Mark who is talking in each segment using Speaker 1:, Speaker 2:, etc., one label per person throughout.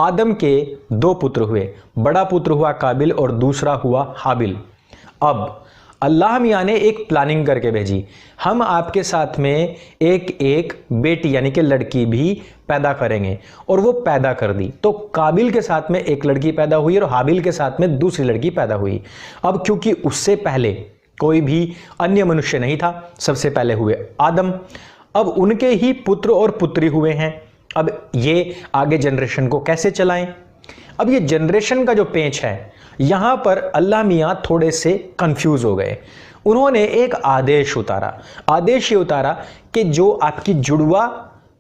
Speaker 1: आदम के दो पुत्र हुए, बड़ा पुत्र हुआ काबिल और दूसरा हुआ हाबिल। अब अल्लाह मियाँ ने एक प्लानिंग करके भेजी, हम आपके साथ में एक एक बेटी यानी कि लड़की भी पैदा करेंगे, और वो पैदा कर दी। तो काबिल के साथ में एक लड़की पैदा हुई और हाबिल के साथ में दूसरी लड़की पैदा हुई। अब क्योंकि उससे पहले कोई भी अन्य मनुष्य नहीं था, सबसे पहले हुए आदम, अब उनके ही पुत्र और पुत्री हुए हैं। अब ये आगे जनरेशन को कैसे चलाएं? अब ये जनरेशन का जो पेंच है, यहां पर अल्लाह मियाँ थोड़े से कंफ्यूज हो गए। उन्होंने एक आदेश उतारा। आदेश ये उतारा कि जो आपकी जुड़वा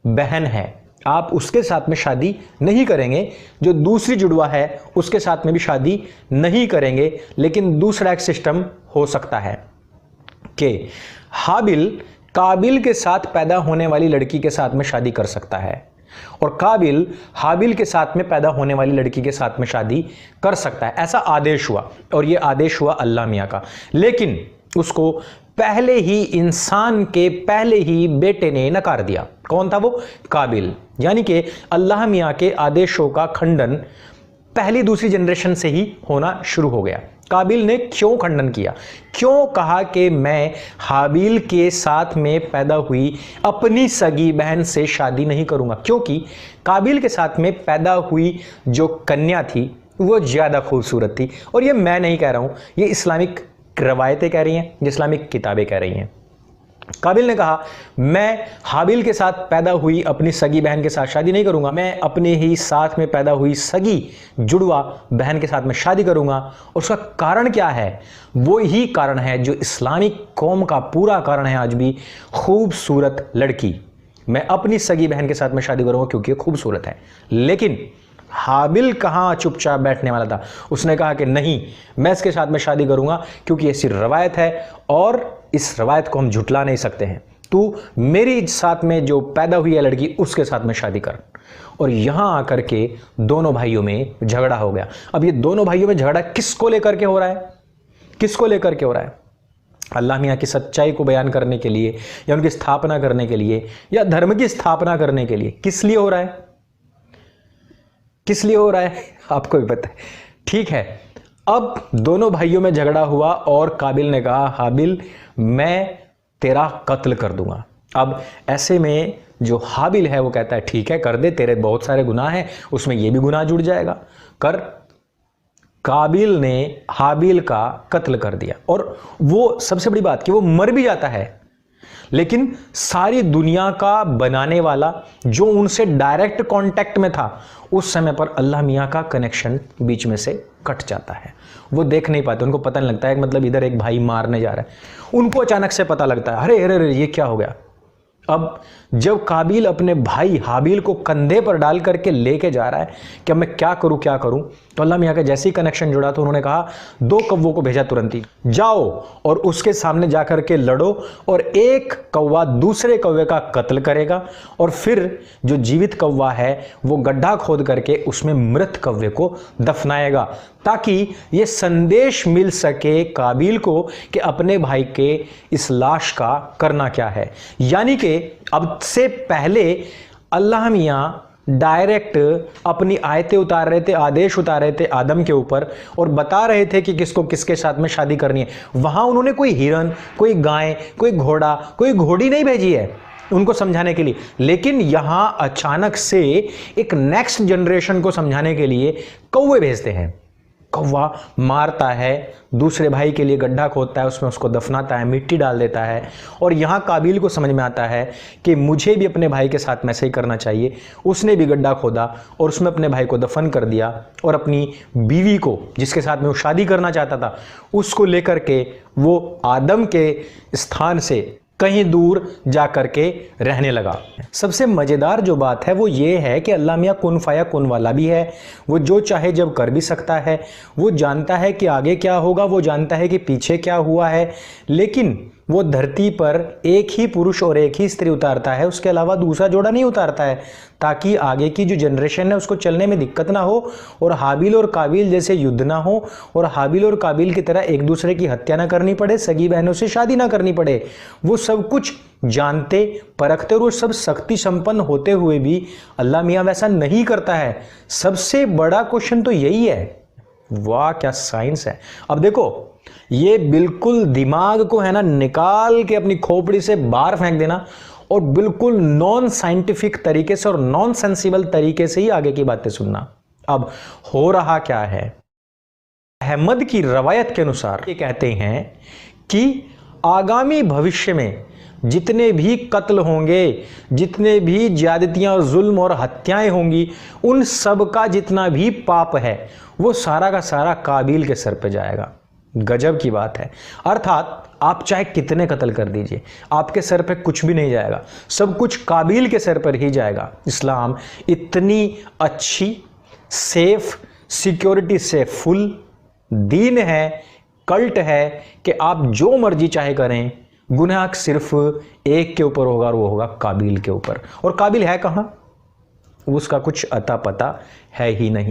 Speaker 1: बहन है आप उसके साथ में शादी नहीं करेंगे, जो दूसरी जुड़वा है उसके साथ में भी शादी नहीं करेंगे, लेकिन दूसरा एक सिस्टम हो सकता है कि हाबिल काबिल के साथ पैदा होने वाली लड़की के साथ में शादी कर सकता है और काबिल हाबिल के साथ में पैदा होने वाली लड़की के साथ में शादी कर सकता है। ऐसा आदेश हुआ और यह आदेश हुआ अल्लाह मियाँ का। लेकिन उसको पहले ही इंसान के पहले ही बेटे ने नकार दिया। कौन था वो? काबिल। यानी कि अल्लाह मियाँ के आदेशों का खंडन पहली दूसरी जनरेशन से ही होना शुरू हो गया। काबिल ने क्यों खंडन किया? क्यों कहा कि मैं हाबिल के साथ में पैदा हुई अपनी सगी बहन से शादी नहीं करूंगा? क्योंकि काबिल के साथ में पैदा हुई जो कन्या थी वो ज़्यादा खूबसूरत थी। और ये मैं नहीं कह रहा हूँ, ये इस्लामिक रवायतें कह रही हैं, इस्लामिक किताबें कह रही हैं। काबिल ने कहा मैं हाबिल के साथ पैदा हुई अपनी सगी बहन के साथ शादी नहीं करूंगा, मैं अपने ही साथ में पैदा हुई सगी जुड़वा बहन के साथ में शादी करूंगा। और उसका कारण क्या है? वो ही कारण है जो इस्लामिक कौम का पूरा कारण है आज भी, खूबसूरत लड़की। मैं अपनी सगी बहन के साथ में शादी करूंगा क्योंकि खूबसूरत है। लेकिन हाबिल कहाँ चुपचाप बैठने वाला था, उसने कहा कि नहीं, मैं इसके साथ में शादी करूंगा क्योंकि ऐसी रवायत है और इस रवायत को हम झुटला नहीं सकते हैं। तू मेरी साथ में जो पैदा हुई है लड़की उसके साथ में शादी कर। और यहां आकर के दोनों भाइयों में झगड़ा हो गया। अब ये दोनों भाइयों में झगड़ा किसको लेकर के हो रहा है? किसको लेकर के हो रहा है? अल्लाह मियाँ की सच्चाई को बयान करने के लिए या उनकी स्थापना करने के लिए या धर्म की स्थापना करने के लिए? किस लिए हो रहा है? किस लिए हो रहा है आपको भी पता है। ठीक है, अब दोनों भाइयों में झगड़ा हुआ और काबिल ने कहा हाबिल मैं तेरा कत्ल कर दूंगा। अब ऐसे में जो हाबिल है वो कहता है ठीक है कर दे, तेरे बहुत सारे गुनाह हैं, उसमें ये भी गुनाह जुड़ जाएगा, कर। काबिल ने हाबिल का कत्ल कर दिया और वो सबसे बड़ी बात कि वो मर भी जाता है, लेकिन सारी दुनिया का बनाने वाला जो उनसे डायरेक्ट कांटेक्ट में था उस समय पर अल्लाह मियाँ का कनेक्शन बीच में से कट जाता है। वो देख नहीं पाते, उनको पता नहीं लगता है मतलब इधर एक भाई मारने जा रहा है। उनको अचानक से पता लगता है अरे अरे अरे ये क्या हो गया। अब जब काबिल अपने भाई हाबिल को कंधे पर डाल करके लेके जा रहा है कि अब मैं क्या करूं, तो अल्लाह मियाँ का जैसे ही कनेक्शन जुड़ा तो उन्होंने कहा 2 कौवों को भेजा तुरंत ही, जाओ और उसके सामने जाकर के लड़ो और एक कौवा दूसरे कौवे का कत्ल करेगा और फिर जो जीवित कौवा है वो गड्ढा खोद करके उसमें मृत कौवे को दफनाएगा, ताकि ये संदेश मिल सके काबिल को कि अपने भाई के इस लाश का करना क्या है। यानी कि अब से पहले अल्लाह मियाँ डायरेक्ट अपनी आयतें उतार रहे थे, आदेश उतार रहे थे आदम के ऊपर और बता रहे थे कि किसको किसके साथ में शादी करनी है। वहां उन्होंने कोई हिरन, कोई गाय, कोई घोड़ा, कोई घोड़ी नहीं भेजी है उनको समझाने के लिए, लेकिन यहां अचानक से एक नेक्स्ट जनरेशन को समझाने के लिए कौवे भेजते हैं। कौवा मारता है, दूसरे भाई के लिए गड्ढा खोदता है, उसमें उसको दफनाता है, मिट्टी डाल देता है और यहाँ काबिल को समझ में आता है कि मुझे भी अपने भाई के साथ में ऐसे ही करना चाहिए। उसने भी गड्ढा खोदा और उसमें अपने भाई को दफन कर दिया और अपनी बीवी को जिसके साथ में वो शादी करना चाहता था उसको लेकर के वो आदम के स्थान से कहीं दूर जा करके रहने लगा। सबसे मज़ेदार जो बात है वो ये है कि अल्लाह मियाँ कुन फाया कुन वाला भी है, वो जो चाहे जब कर भी सकता है, वो जानता है कि आगे क्या होगा, वो जानता है कि पीछे क्या हुआ है, लेकिन वो धरती पर एक ही पुरुष और एक ही स्त्री उतारता है, उसके अलावा दूसरा जोड़ा नहीं उतारता है, ताकि आगे की जो जनरेशन है उसको चलने में दिक्कत ना हो और हाबिल और काबिल जैसे युद्ध ना हो और हाबिल और काबिल की तरह एक दूसरे की हत्या ना करनी पड़े, सगी बहनों से शादी ना करनी पड़े। वो सब कुछ जानते परखते और वो सब शक्ति संपन्न होते हुए भी अल्लाह मियाँ वैसा नहीं करता है। सबसे बड़ा क्वेश्चन तो यही है। वाह क्या साइंस है। अब देखो, ये बिल्कुल दिमाग को है ना निकाल के अपनी खोपड़ी से बाहर फेंक देना और बिल्कुल नॉन साइंटिफिक तरीके से और नॉन सेंसिबल तरीके से ही आगे की बातें सुनना। अब हो रहा क्या है, अहमद की रवायत के अनुसार ये कहते हैं कि आगामी भविष्य में जितने भी कत्ल होंगे, जितने भी ज्यादतियां और जुल्म और हत्याएं होंगी, उन सब का जितना भी पाप है वो सारा का सारा काबिल के सर पे जाएगा। गजब की बात है। अर्थात आप चाहे कितने कत्ल कर दीजिए, आपके सर पे कुछ भी नहीं जाएगा, सब कुछ काबिल के सर पर ही जाएगा। इस्लाम इतनी अच्छी सेफ सिक्योरिटी से फुल दीन है, कल्ट है कि आप जो मर्जी चाहे करें, गुनाह सिर्फ एक के ऊपर होगा और वो होगा काबिल के ऊपर। और काबिल है कहां, उसका कुछ अता पता है ही नहीं।